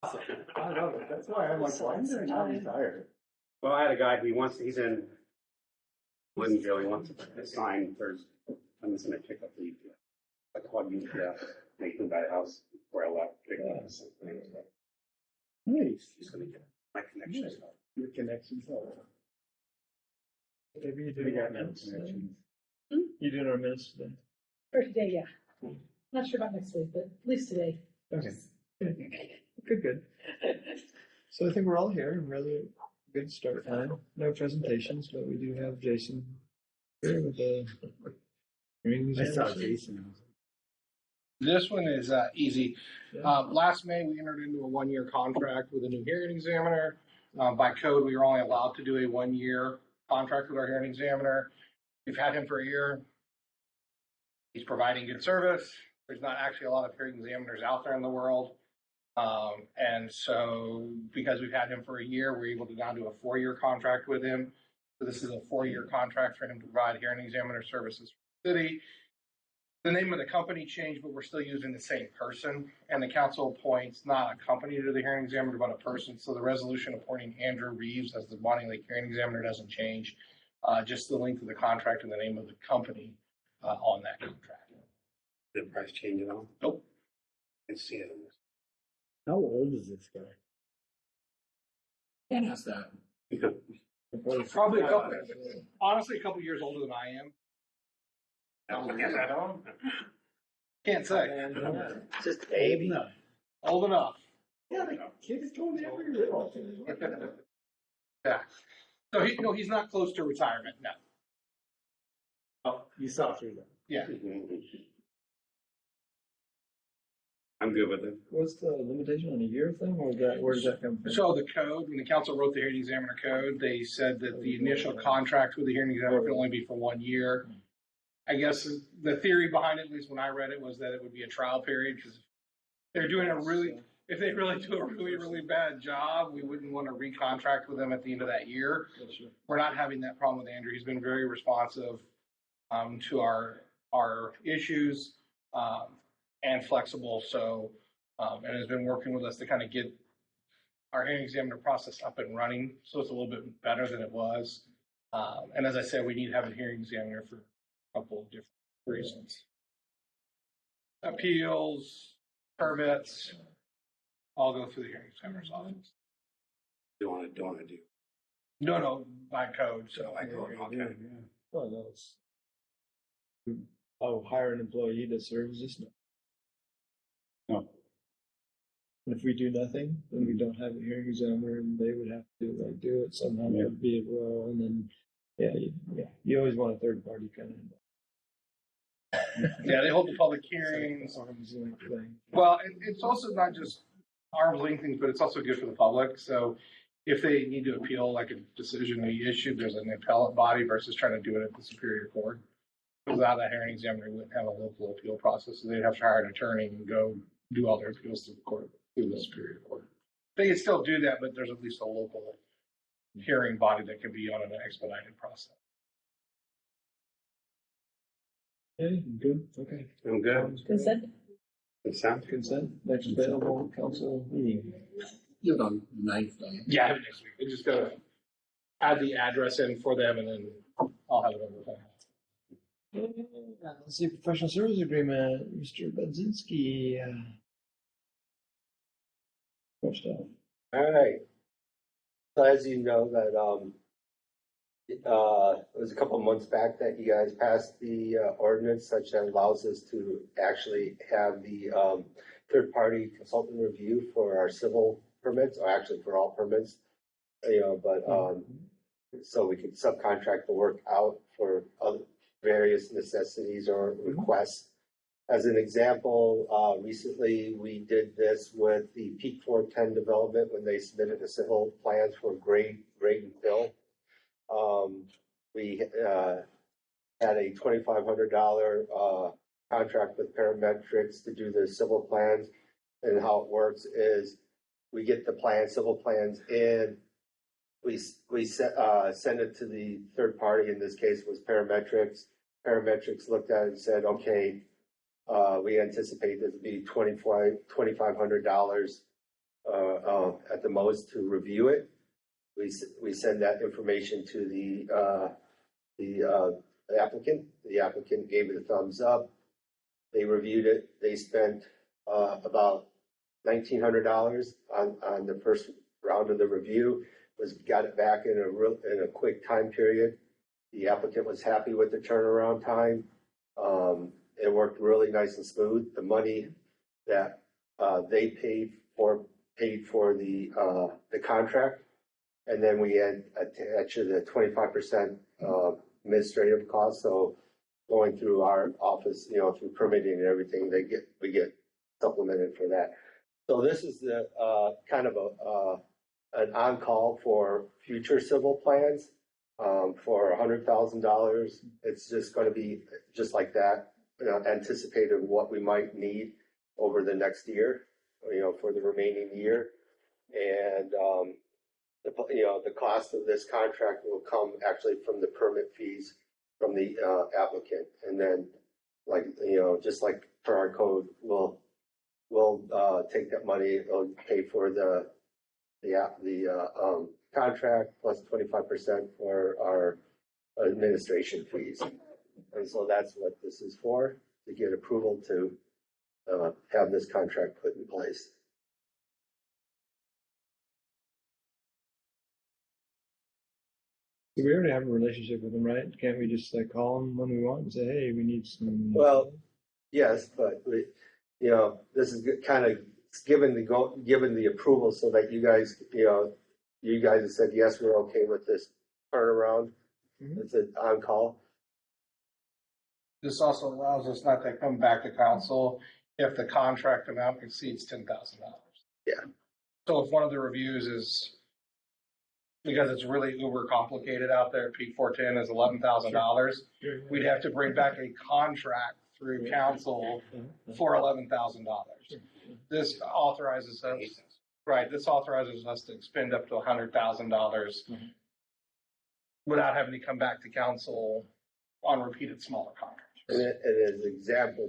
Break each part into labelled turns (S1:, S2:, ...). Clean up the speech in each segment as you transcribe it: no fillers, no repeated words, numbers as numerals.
S1: I love it. That's why I'm like, why is he not retired?
S2: Well, I had a guy, he's in Linville, he wants to sign for, I'm just gonna pick up the, like, plug in, make him buy a house where I left.
S1: Nice.
S2: He's gonna get my connections.
S1: Your connections.
S3: Maybe you
S1: We
S3: do
S1: got
S3: our
S1: no
S3: minutes today.
S1: connections.
S3: You doing our minutes today?
S4: For today, yeah. Not sure about next week, but at least today.
S3: Okay. Good. So I think we're all here and really good start time. No presentations, but we do have Jason here with the
S1: I saw Jason.
S5: This one is easy.
S3: Yeah.
S5: Last May, we entered into a 1-year contract with a new hearing examiner. By code, we were only allowed to do a 1-year contract with our hearing examiner. We've had him for a year. He's providing good service. There's not actually a lot of hearing examiners out there in the world. And so because we've had him for a year, we're able to now do a 4-year contract with him. So this is a 4-year contract for him to provide hearing examiner services for the city. The name of the company changed, but we're still using the same person. And the council appoints not a company to the hearing examiner, but a person. So the resolution appointing Andrew Reeves as the Bonney Lake hearing examiner doesn't change. Just the length of the contract and the name of the company on that contract.
S2: Did the price change at all?
S5: Nope.
S2: I can see it.
S1: How old is this guy?
S5: Can't ask that.
S2: Because
S5: Probably honestly a couple years older than I am. Can't say.
S1: Just Abe.
S5: Old enough.
S1: Yeah, the kids told me every year.
S5: Yeah. So he's not close to retirement. No.
S1: Oh, you saw through that.
S5: Yeah.
S2: I'm good with it.
S3: What's the limitation on a year thing, or where does that come from?
S5: So the code, when the council wrote the hearing examiner code, they said that the initial contract with the hearing examiner could only be for 1 year. I guess the theory behind it, at least when I read it, was that it would be a trial period because if they really do a really bad job, we wouldn't want to recontract with them at the end of that year. We're not having that problem with Andrew. He's been very responsive to our issues and flexible. So and has been working with us to kind of get our hearing examiner process up and running, so it's a little bit better than it was. And as I said, we need to have a hearing examiner for a couple of different reasons. Appeals, permits, all go through the hearing examiner's office.
S2: Don't want to do.
S5: No, by code. So
S2: Okay.
S3: Well, no, it's. I'll hire an employee that serves this.
S1: No.
S3: If we do nothing, then we don't have a hearing examiner, and they would have to do it somehow.
S1: Yeah.
S3: That'd be a role, and then you always want a third party kind of.
S5: yeah, they hold the public hearings.
S3: Arms length thing.
S5: Well, it's also not just arm's length things, but it's also good for the public. So if they need to appeal like a decision they issued, there's an appellate body versus trying to do it at the Superior Court. Without that hearing examiner, we wouldn't have a local appeal process. So they'd have to hire an attorney and go do all their appeals through the court, through the Superior Court. They can still do that, but there's at least a local hearing body that can be on an expedited process.
S3: Okay, good. Okay.
S2: I'm good.
S4: Consent?
S2: Consent?
S3: Consent. Next available council meeting.
S6: Do it on the 9th.
S5: Yeah, I have it next week. I just gotta add the address in for them, and then I'll have it over there.
S3: Let's see, professional service agreement, Mr. Budzinski. First off.
S6: All right. So as you know that it was a couple of months back that you guys passed the ordinance such that allows us to actually have the third-party consultant review for our civil permits, or actually for all permits, but so we could subcontract the work out for other various necessities or requests. As an example, recently we did this with the Peak 410 development when they submitted the civil plans for grade and fill. We had a $2,500 contract with parametrics to do the civil plans, and how it works is we get the civil plans in, we send it to the third party. In this case was parametrics. Parametrics looked at it and said, okay, we anticipate this to be $2,500 at the most to review it. We send that information to the applicant. The applicant gave it a thumbs up. They reviewed it. They spent about $1,900 on the first round of the review. Got it back in a quick time period. The applicant was happy with the turnaround time. It worked really nice and smooth. The money that they paid for the contract, and then we had attached the 25% administrative costs. So going through our office, through permitting and everything, we get supplemented for that. So this is the kind of an on-call for future civil plans for $100,000. It's just going to be just like that, anticipated what we might need over the next year, for the remaining year. And the cost of this contract will come actually from the permit fees from the applicant, and then just like for our code, we'll take that money, it'll pay for the contract plus 25% for our administration fees. And so that's what this is for, to get approval to have this contract put in place.
S3: We already have a relationship with them, right? Can't we just call them when we want and say, hey, we need some?
S6: Well, yes, but this is kind of given the approval so that you guys have said, yes, we're okay with this turnaround. Mm-hmm. It's an on-call.
S5: This also allows us not to come back to council if the contract amount exceeds $10,000.
S6: Yeah.
S5: So if one of the reviews is, because it's really uber complicated out there, Peak 410 is $11,000,
S3: Sure.
S5: we'd have to bring back a contract through council for $11,000. This authorizes us, right, this authorizes us to expend up to $100,000 without having to come back to council on repeated smaller contracts.
S6: And as an example,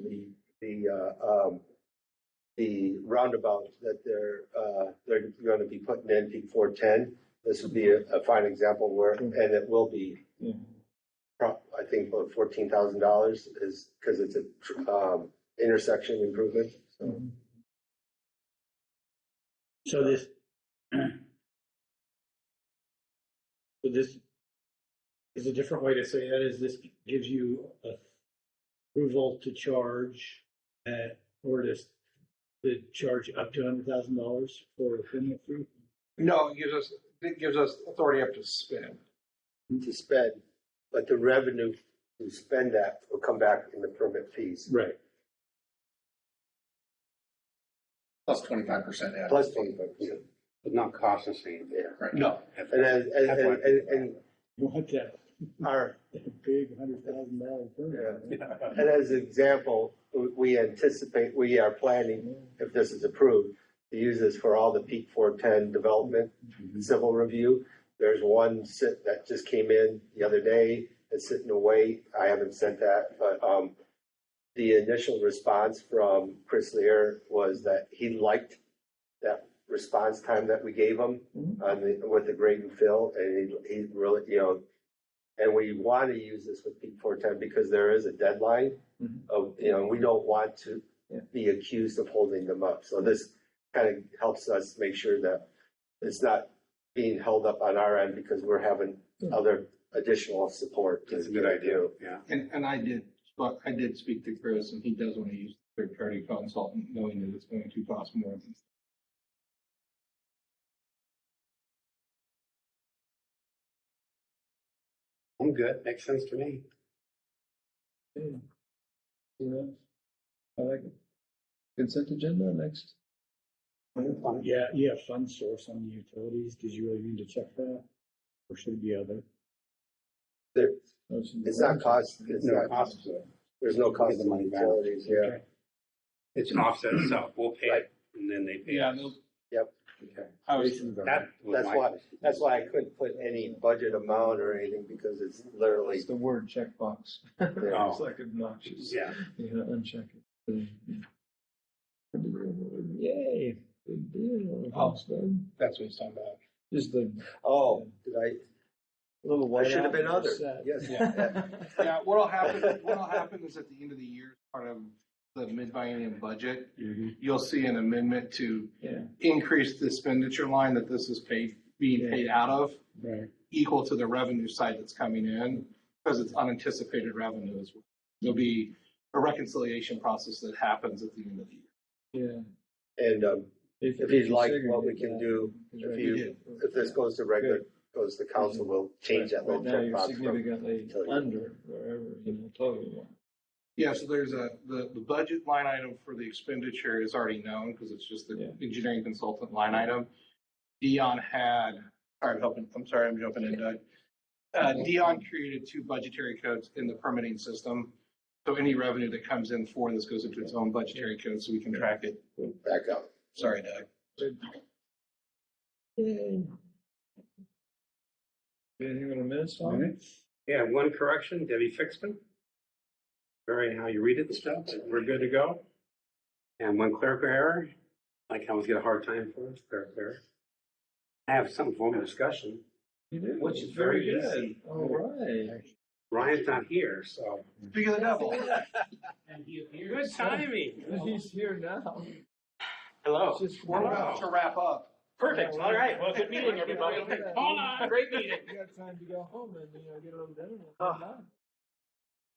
S6: the roundabout that they're going to be putting in Peak 410, this would be a fine example where, and it will be, I think, about $14,000 is because it's a intersection improvement.
S7: So this is a different way to say that is this gives you approval to charge or to charge up to $100,000 for a permit fee?
S5: No, it gives us authority up to spend.
S6: To spend, but the revenue to spend that will come back in the permit fees.
S7: Right.
S5: Plus 25%.
S6: Plus 25%.
S2: But not cost us anything.
S6: Yeah.
S5: Right. No.
S6: And
S7: What that
S6: our
S7: big $100,000 permit?
S6: Yeah. And as an example, we are planning, if this is approved, to use this for all the Peak 410 development civil review. There's one that just came in the other day. It's sitting away. I haven't sent that, but the initial response from Chris Lear was that he liked that response time that we gave him with the grade and fill, and he really, and we want to use this with Peak 410 because there is a deadline of, we don't want to be accused of holding them up. So this kind of helps us make sure that it's not being held up on our end because we're having other additional support.
S2: That's a good idea. Yeah.
S5: And I did speak to Chris, and he does want to use third-party consultant, knowing that it's going to cost more than.
S2: I'm good. Makes sense to me.
S3: I like it. Consent agenda next.
S7: Yeah, fund source on the utilities. Did you really need to check that? Or should it be other?
S6: It's not cost. It's
S2: No
S6: not
S2: cost.
S6: There's no cost
S2: Get the
S6: in
S2: money back.
S6: utilities. Yeah.
S2: It's an offset itself. We'll pay it, and then they pay.
S5: Yeah,
S2: us.
S6: Yep.
S2: Okay.
S6: That's why I couldn't put any budget amount or anything because it's literally.
S3: It's the word checkbox.
S2: Oh.
S3: It's like obnoxious.
S2: Yeah.
S3: You gotta uncheck it. Yay. Good deal.
S5: Oh.
S3: Thanks, Doug.
S5: That's what he's talking about.
S3: Just the
S6: Oh, did I?
S3: little
S6: I
S3: white.
S6: should have been
S3: out
S6: other.
S3: set.
S6: Yes.
S5: Yeah, what'll happen is at the end of the year, part of the mid-biennium budget, you'll see an amendment to
S3: Yeah.
S5: increase the expenditure line that this is being paid out of,
S7: Right.
S5: equal to the revenue side that's coming in, because it's unanticipated revenue as well. There'll be a reconciliation process that happens at the end of the year.
S3: Yeah.
S6: And if you'd like, what we
S3: segregate
S6: can
S3: that,
S6: do,
S3: because
S6: if this goes to regular, goes to council, we'll change that
S3: right
S6: little
S3: now
S6: check
S3: you're
S6: box from.
S3: significantly
S6: until you-
S3: under wherever total.
S5: Yeah, so there's the budget line item for the expenditure is already known, because it's just the
S3: Yeah.
S5: engineering consultant line item. Dion had, I'm sorry, I'm jumping in, Doug. Dion created 2 budgetary codes in the permitting system. So any revenue that comes in for this goes into its own budgetary code, so we can track it.
S6: Back up.
S5: Sorry, Doug.
S3: Yay. Anything on the minutes, Tom?
S2: Yeah, one correction, Debbie fixed them. Very how you read it and stuff, so we're good to go. And one clerical error, like I always get a hard time for it, clerical error. I have some form of discussion,
S3: You do.
S2: which is very
S3: good.
S2: easy.
S3: All right.
S2: Ryan's not here, so.
S5: Speak of the devil.
S2: Good timing.
S3: But he's here now.
S8: Hello.
S3: It's just
S5: We're about to wrap up.
S8: Perfect. All right. Well, good meeting, everybody. Hold on. Great meeting.
S3: You got time to go home and get a little dinner.
S8: Oh.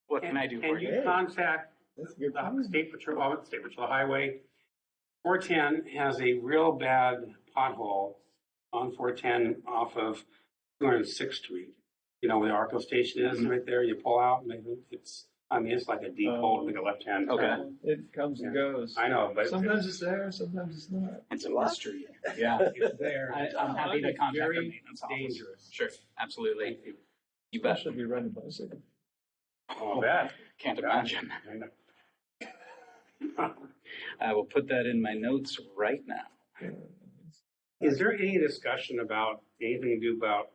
S8: What can I do for
S2: Can
S8: you?
S2: you contact
S3: That's a good.
S2: the State Patrol Highway? 410 has a real bad pothole on 410 off of 206th Street. You know where the Arco station is, right there, you pull out, and it's like a deep hole, like a left-hand
S8: Okay.
S2: turn.
S3: It comes and goes.
S2: I know, but
S3: Sometimes it's there, sometimes it's not.
S8: It's a mystery. Yeah.
S2: it's there.
S8: I'm happy to contact the
S2: Very
S8: maintenance office.
S2: dangerous.
S8: Sure. Absolutely.
S2: Thank you.
S8: You bet.
S3: Especially if you ride a bicycle.
S2: Oh, that.
S8: Can't imagine.
S2: I know.
S8: I will put that in my notes right now.
S2: Is there any discussion about anything to do about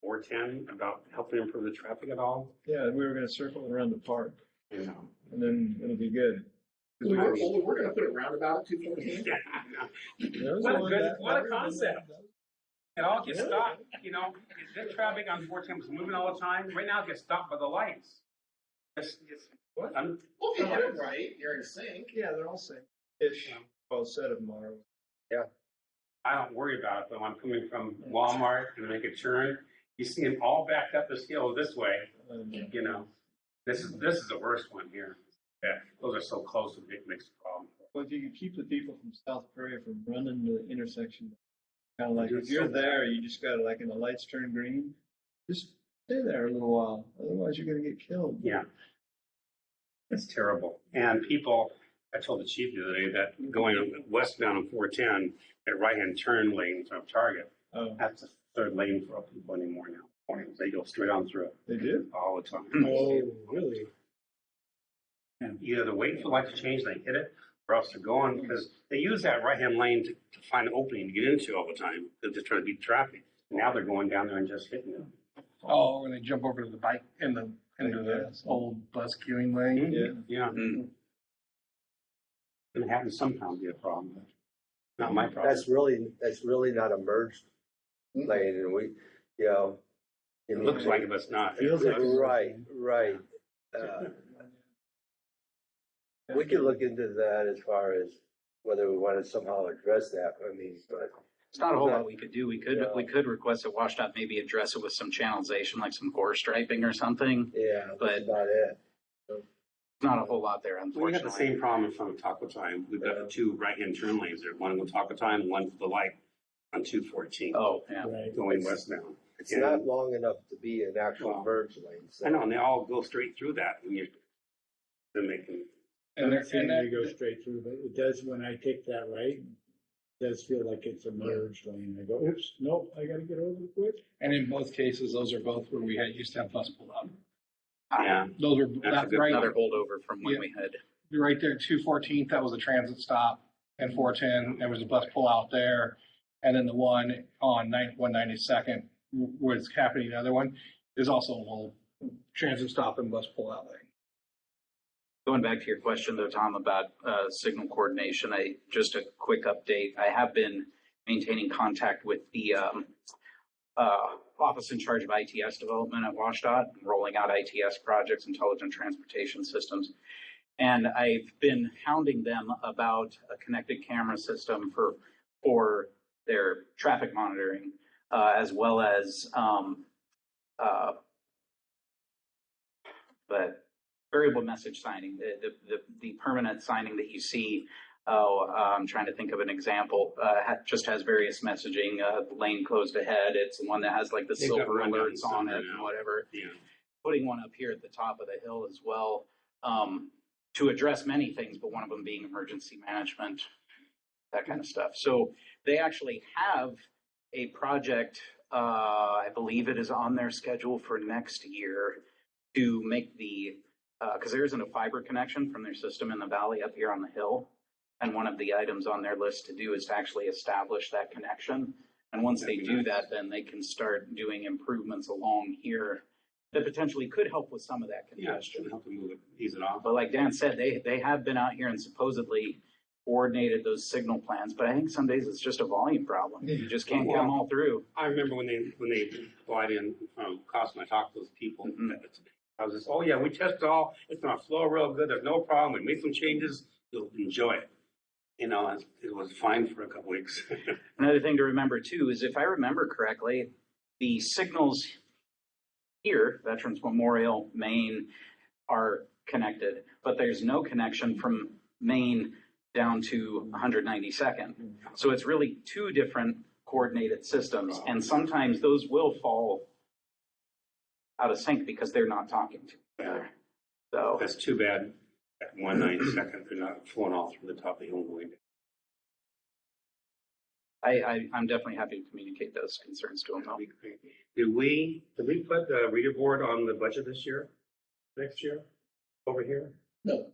S2: 410, about helping improve the traffic at all?
S3: Yeah, we were gonna circle around the park
S2: You know.
S3: and then it'll be good.
S5: We're gonna put a roundabout at 214.
S2: Yeah, I know.
S3: There was
S2: What a
S3: one
S2: good-
S3: that-
S2: what a
S3: that was
S2: concept. It all gets stopped, you know, the traffic on 410 was moving all the time. Right now it gets stopped by the lights.
S3: What?
S2: I'm-
S5: Well, if you do it right, you're in sync.
S3: Yeah, they're all same. Ish. Well, set of them are.
S2: I don't worry about it, but when I'm coming from Walmart and make a turn, you see them all backed up this hill this way, you know. This is the worst one here. Yeah, those are so close, it makes a problem.
S3: Well, if you could keep the people from South Prairie from running to the intersection, kind of like
S2: It's
S3: if you're
S2: so
S3: there, you just gotta like, and the lights turn green, just stay there a little while. Otherwise, you're gonna get killed.
S2: Yeah. It's terrible. And people, I told the chief the other day that going westbound on 410, that right-hand turn lane from Target,
S3: Oh,
S2: that's the third lane for people anymore now. They go straight on through it
S3: they do?
S2: all the time.
S7: Oh, really?
S2: And either they wait for the light to change, they hit it, or else they're going, because they use that right-hand lane to find an opening to get into all the time. They're just trying to beat traffic. Now they're going down there and just hitting it.
S5: Oh, when they jump over to the bike into the old bus queuing lane.
S3: Yeah.
S2: Yeah. It happens sometimes, be a problem, but not my problem.
S6: That's really not a merged lane, and we, you know.
S2: It looks like it, but it's not.
S7: Feels like it's-
S6: Right. We could look into that as far as whether we want to somehow address that. I mean, but
S8: It's not a whole lot we could do. We
S6: Yeah.
S8: could request a washed maybe address it with some channelization, like some core striping or something.
S6: yeah, that's
S8: But-
S6: about it.
S8: Not a whole lot there,
S2: We got the
S8: unfortunately.
S2: same problem in front of Taco Time. We've got the two right-hand turn lanes there, one with Taco Time, one for the light on 214,
S8: Oh, yeah.
S7: Right.
S2: going westbound.
S6: It's not long enough to be an actual
S2: Well,
S6: merge lane. So.
S2: I know, and they all go straight through that, and they're making,
S5: And they're,
S7: Saying
S5: and
S7: they go straight through, but it does, when I take that right, it does feel like it's a merged lane. I go, oops, nope, I gotta get over quick.
S5: in both cases, those are both where we used to have bus pull up.
S2: yeah.
S5: Those were
S2: That's a
S5: that
S2: good-
S5: right,
S8: Another holdover from when
S5: Yeah.
S8: we had.
S5: right there, 214th, that was a transit stop, and 410, there was a bus pull out there. And then the one on 192nd, where it's happening, the other one, is also a whole transit stop and bus pull out lane.
S8: Going back to your question though, Tom, about signal coordination, just a quick update. I have been maintaining contact with the office in charge of ITS development at WashDOT, rolling out ITS projects, intelligent transportation systems. And I've been hounding them about a connected camera system for their traffic monitoring, as well as but variable message signing, the permanent signing that you see. I'm trying to think of an example. Just has various messaging. Lane closed ahead. It's the one that has like the
S2: They've got
S8: silver
S2: rundown
S8: alerts on it and
S2: now.
S8: whatever.
S2: Yeah.
S8: Putting one up here at the top of the hill as well, to address many things, but one of them being emergency management, that kind of stuff. So they actually have a project. I believe it is on their schedule for next year to make because there isn't a fiber connection from their system in the valley up here on the hill. And one of the items on their list to do is to actually establish that connection. And once they do that, then they can start doing improvements along here that potentially could help with some of that
S2: Yeah, it
S8: congestion.
S2: should help to move it, ease it off.
S8: But like Dan said, they have been out here and supposedly coordinated those signal plans, but I think some days it's just a volume problem. You just can't get them all through.
S2: I remember when they applied in Costco, I talked to those people.
S8: Mhm.
S2: I was just, oh yeah, we tested all. It's gonna flow real good. There's no problem. We made some changes. You'll enjoy it. You know, it was fine for a couple weeks.
S8: Another thing to remember too is if I remember correctly, the signals here, Veterans Memorial, Maine, are connected, but there's no connection from Maine down to 192nd. So it's really two different coordinated systems, and sometimes those will fall out of sync because they're not talking to each other. So
S2: That's too bad. At 192nd, they're not flowing all through the top of the hill going down.
S8: I'm definitely happy to communicate those concerns to them.
S2: That'd be great. Did we put the reader board on the budget this year? Next year? Over here?
S5: No.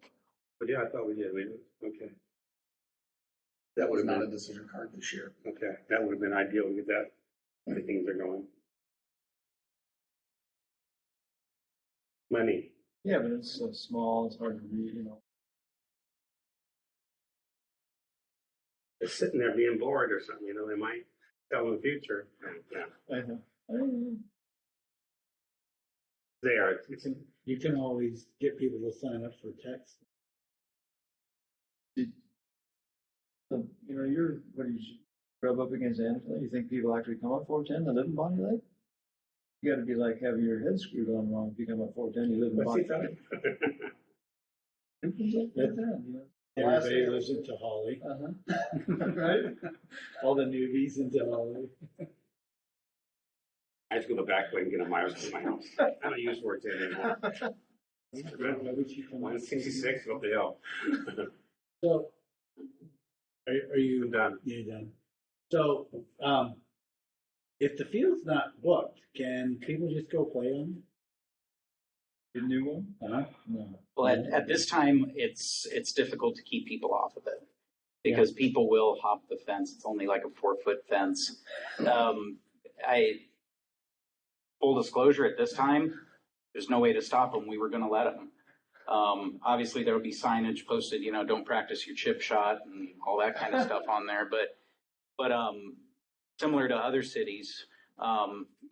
S2: But yeah, I thought we did. We did. Okay.
S5: That would have been a decision card this year.
S2: Okay. That would have been ideal to get that. The things are going. Money.
S3: Yeah, but it's so small, it's hard to read, you know.
S2: They're sitting there being bored or something, you know, they might tell in the future. Yeah.
S3: I know.
S2: They are.
S7: You can always get people to sign up for text.
S3: So, you know, what do you rub up against Anfield? You think people actually come up 410 that live in Bonney Lake? You gotta be like having your head screwed on wrong if you come up 410, you live in
S2: What's he
S3: Bonney
S2: talking?
S3: Lake.
S7: Everybody lives into Holly.
S3: Right?
S7: All the newbies into Holly.
S2: I have to go the back way and get a Myers to my house. I don't use 410 anymore.
S7: Why would you come up?
S2: 166 up the hill.
S7: So, are you
S2: I'm done.
S7: You're done. So, if the field's not booked, can people just go play on
S3: The new one?
S7: it? Uh-huh.
S3: No.
S8: Well, at this time, it's difficult to keep people off of it because people will hop the fence. It's only like a 4-foot fence. Full disclosure, at this time, there's no way to stop them. We were going to let them. Obviously, there will be signage posted, you know, don't practice your chip shot and all that kind of stuff on there. But similar to other cities,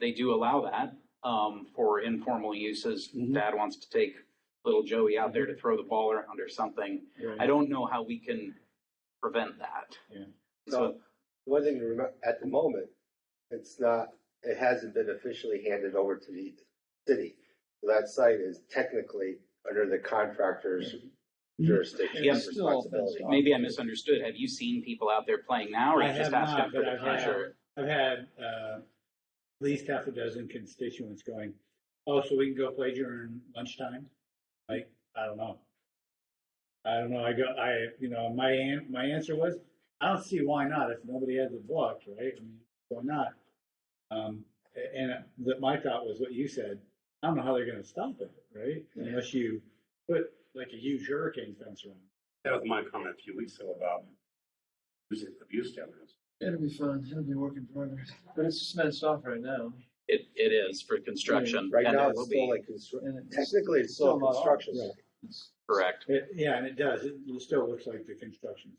S8: they do allow that for informal uses.
S7: Mhm.
S8: Dad wants to take little Joey out there to throw the ball around or something.
S7: Right.
S8: I don't know how we can prevent that.
S7: Yeah.
S6: So, one thing to remember, at the moment, it hasn't been officially handed over to the city. So that site is technically under the contractor's jurisdiction
S8: Yep.
S6: and responsibility.
S8: Maybe I misunderstood. Have you seen people out there playing now, or
S7: I
S8: you just
S7: have
S8: asking
S7: not,
S8: for
S7: but
S8: the
S7: I've
S8: pressure?
S7: had at least half a dozen constituents going, oh, so we can go play during lunchtime? Like, I don't know. My answer was, I don't see why not if nobody has a book, right? I mean, why not? My thought was what you said. I don't know how they're going to stop it, right? Unless you put like a huge hurricane fence around.
S2: That was my comment a few weeks ago about abuse evidence.
S3: It'll be fun. It'll be work in progress. But it's just fenced off right now.
S8: It is for construction.
S6: Right
S8: and
S6: now,
S8: there
S6: it's
S8: will
S6: still
S8: be.
S6: like
S3: And
S6: technically, it's still a
S3: not
S6: construction
S3: ours.
S6: site.
S3: It's
S8: Correct.
S7: Yeah, and it does. It still looks like the construction.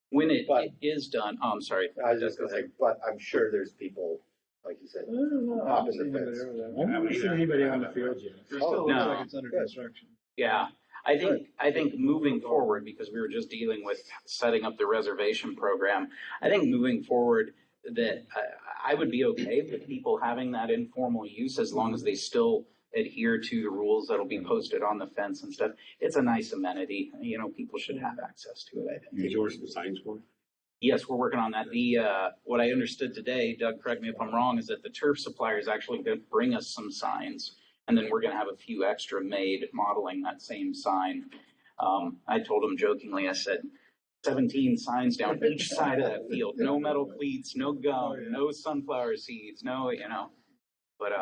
S8: When it
S6: But-
S8: is done, oh, I'm sorry.
S6: I was just gonna say, but I'm sure there's people, like you said,
S3: I don't know. I
S6: Hop
S3: haven't
S6: in the
S3: seen anybody
S6: fence.
S3: over there.
S7: I haven't seen anybody on the field yet.
S3: It still looks
S8: No.
S3: like it's under construction.
S8: Yeah, I think moving forward, because we were just dealing with setting up the reservation program, I think moving forward that I would be okay with people having that informal use as long as they still adhere to the rules that'll be posted on the fence and stuff. It's a nice amenity, you know, people should have access to it, I think.
S2: Did you order some signs for it?
S8: Yes, we're working on that. What I understood today, Doug, correct me if I'm wrong, is that the turf supplier is actually going to bring us some signs. And then we're going to have a few extra made modeling that same sign. I told him jokingly, I said, 17 signs down each side of that field. No metal cleats, no gum, no sunflower seeds, no, you know. But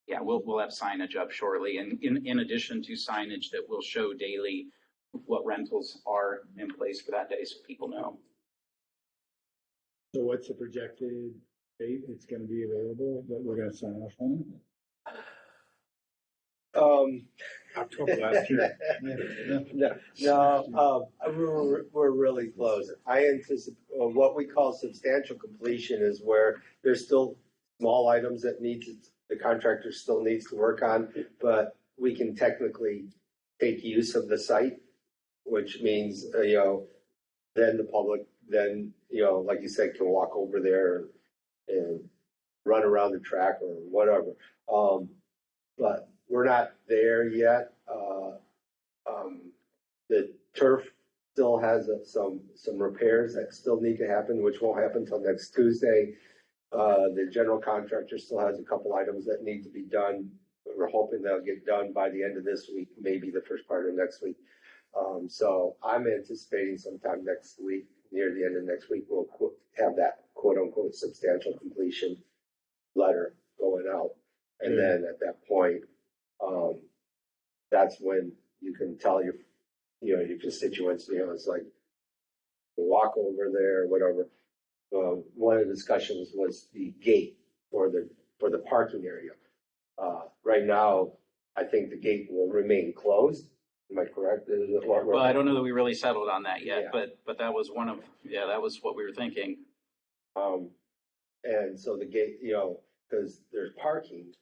S8: yeah, we'll have signage up shortly. And in addition to signage that will show daily what rentals are in place for that day so people know.
S7: So what's the projected date it's gonna be available that we're gonna sign off on?
S2: October last year.
S6: We're really close. I anticipate, what we call substantial completion is where there's still small items that the contractor still needs to work on, but we can technically take use of the site, which means, then the public, like you said, can walk over there and run around the track or whatever. But we're not there yet. The turf still has some repairs that still need to happen, which won't happen until next Tuesday. The general contractor still has a couple items that need to be done. We're hoping they'll get done by the end of this week, maybe the first part of next week. So I'm anticipating sometime next week, near the end of next week, we'll have that quote unquote substantial completion letter going out. And then at that point, that's when you can tell your constituents, it's like, walk over there, whatever. One of the discussions was the gate for the parking area. Right now, I think the gate will remain closed. Am I correct?
S8: Well, I don't know that we really settled on that yet,
S6: Yeah.
S8: but that was that was what we were thinking.
S6: And so the gate, because there's parking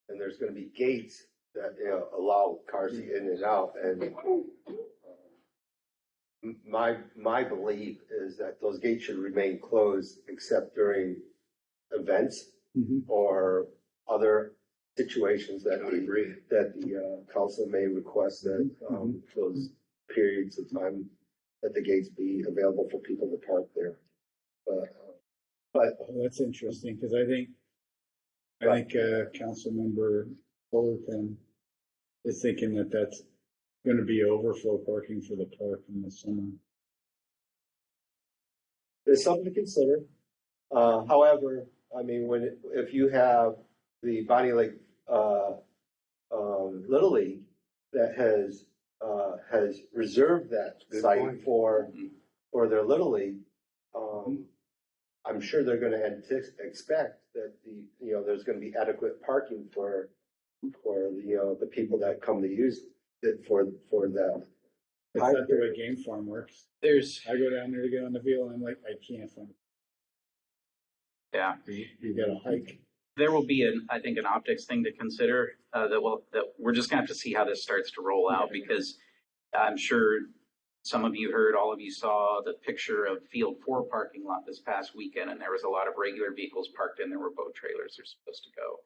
S6: and there's gonna be gates that, allow cars to get in and out. And my belief is that those gates should remain closed except during events or other situations that the council may request that, those periods of time that the gates be available for people to park there. But
S7: That's interesting, because I think council member Fullerton is thinking that that's gonna be overflow parking for the park in the summer.
S6: there's something to consider. However, I mean, if you have the Bonney Lake Little League that has reserved that
S2: Good
S6: site
S2: point.
S6: for their Little League, I'm sure they're going to expect that there's going to be adequate parking for the people that come to use it for that.
S7: It's not the way Game Farm works. I go down there to get on the field and I'm like, I can't find it.
S8: Yeah.
S7: You gotta hike.
S8: There will be I think an optics thing to consider, that we're just gonna have to see how this starts to roll out, because I'm sure some of you heard, all of you saw the picture of Field 4 parking lot this past weekend, and there was a lot of regular vehicles parked in there where boat trailers are supposed to go.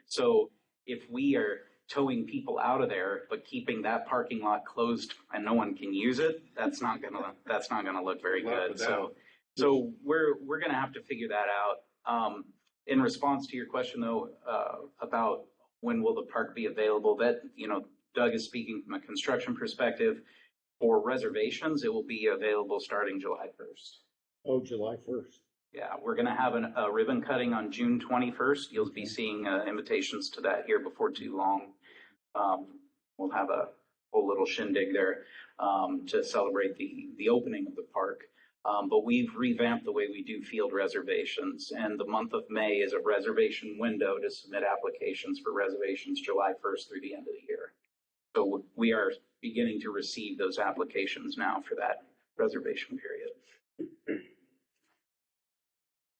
S8: So if we are towing people out of there, but keeping that parking lot closed and no one can use it, that's not gonna look very good. So we're gonna have to figure that out. In response to your question though, about when will the park be available, that, Doug is speaking from a construction perspective. For reservations, it will be available starting July 1st.
S7: Oh, July 1st.
S8: Yeah, we're going to have a ribbon cutting on June 21st. You'll be seeing invitations to that here before too long. We'll have a whole little shindig there to celebrate the opening of the park. But we've revamped the way we do field reservations, and the month of May is a reservation window to submit applications for reservations July 1st through the end of the year. So we are beginning to receive those applications now for that reservation period.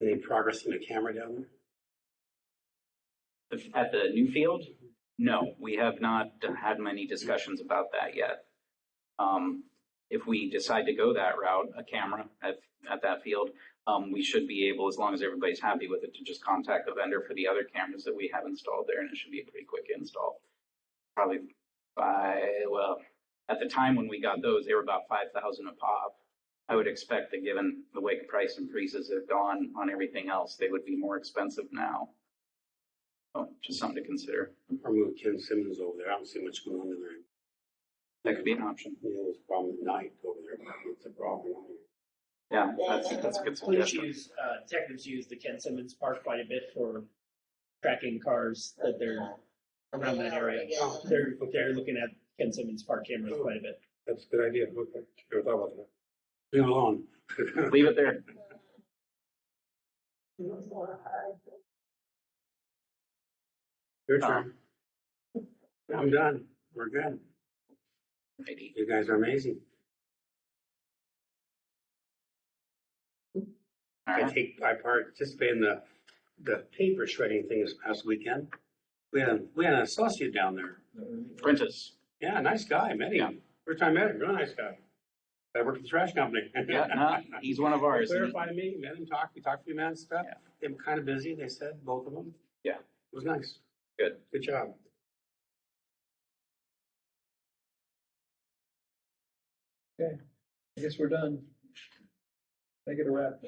S2: Any progress in the camera down there?
S8: At the new field? No, we have not had many discussions about that yet. If we decide to go that route, a camera at that field, we should be able, as long as everybody's happy with it, to just contact the vendor for the other cameras that we have installed there, and it should be a pretty quick install. Probably at the time when we got those, they were about 5,000 a pop. I would expect that given the way price increases have gone on everything else, they would be more expensive now. So just something to consider.
S2: Or move Ken Simmons over there. I don't see much going on in there.
S8: That could be an option.
S2: You know, there's a problem at night over there. It's a problem.
S8: Yeah, that's a good
S9: Police
S8: suggestion.
S9: detectives use the Ken Simmons Park quite a bit for tracking cars that they're around that area. They're looking at Ken Simmons Park cameras quite a bit.
S2: That's a good idea. Okay. Sure thought about that. Leave it alone.
S8: Leave it there.
S2: Your turn. I'm done. We're good.
S8: Righty.
S2: You guys are amazing.
S8: All
S2: I
S8: right.
S2: participate in the paper shredding thing this past weekend. We had an associate down there.
S8: Prentice.
S2: Yeah, nice guy. Met him. First time I met him. Real nice guy. I work at the trash company.
S8: Yeah, no, he's one of ours.
S2: Clarified me. Met him. We talked a few minutes. Stuff.
S8: Yeah.
S2: They were kind of busy. They said both of them.
S8: Yeah.
S2: It was nice.
S8: Good.
S2: Good job.
S3: Okay, I guess we're done. Make it a wrap.